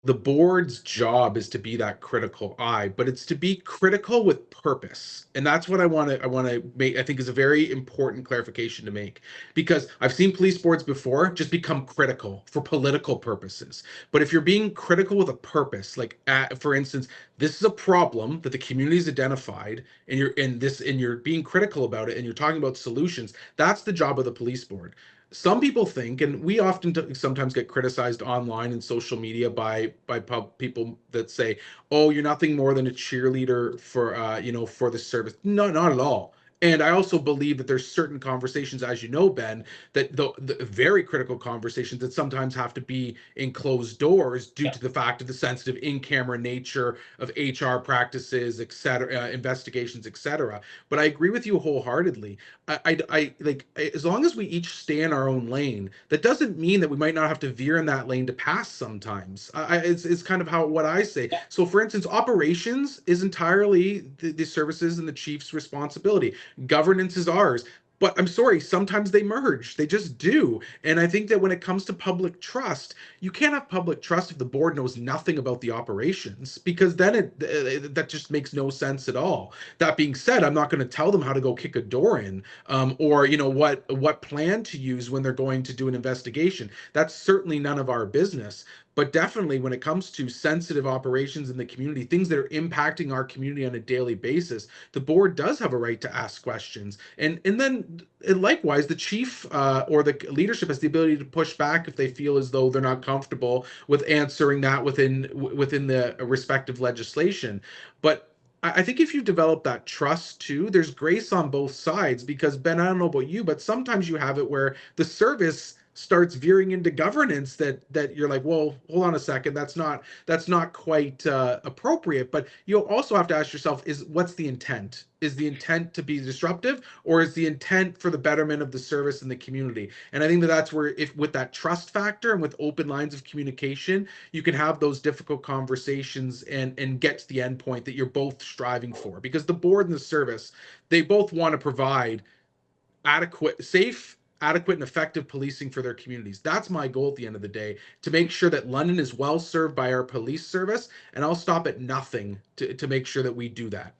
the board's job is to be that critical eye, but it's to be critical with purpose. And that's what I want to make, I think, is a very important clarification to make, because I've seen police boards before just become critical for political purposes. But if you're being critical with a purpose, like for instance, this is a problem that the community's identified, and you're being critical about it, and you're talking about solutions, that's the job of the police board. Some people think, and we often sometimes get criticized online and social media by people that say, "Oh, you're nothing more than a cheerleader for for the service." No, not at all. And I also believe that there's certain conversations, as you know, Ben, that the very critical conversations that sometimes have to be in closed doors due Yeah. to the fact of the sensitive in-camera nature of HR practices, et cetera, investigations, et cetera. But I agree with you wholeheartedly. I like, as long as we each stay in our own lane, that doesn't mean that we might not have to veer in that lane to pass sometimes. It's kind of how what I say. Yeah. So, for instance, operations is entirely the services and the chief's responsibility. Governance is ours. But I'm sorry, sometimes they merge. They just do. And I think that when it comes to public trust, you can't have public trust if the board knows nothing about the operations, because then that just makes no sense at all. That being said, I'm not going to tell them how to go kick a door in, or what plan to use when they're going to do an investigation. That's certainly none of our business. But definitely, when it comes to sensitive operations in the community, things that are impacting our community on a daily basis, the board does have a right to ask questions. And then likewise, the chief or the leadership has the ability to push back if they feel as though they're not comfortable with answering that within the respective legislation. But I think if you develop that trust too, there's grace on both sides, because Ben, I don't know about you, but sometimes you have it where the service starts veering into governance that you're like, well, hold on a second, that's not quite appropriate. But you'll also have to ask yourself, is what's the intent? Is the intent to be disruptive, or is the intent for the betterment of the service and the community? And I think that that's where, if with that trust factor and with open lines of communication, you can have those difficult conversations and get to the end point that you're both striving for, because the board and the service, they both want to provide adequate and effective policing for their communities. That's my goal at the end of the day, to make sure that London is well served by our police service, and I'll stop at nothing to make sure that we do that.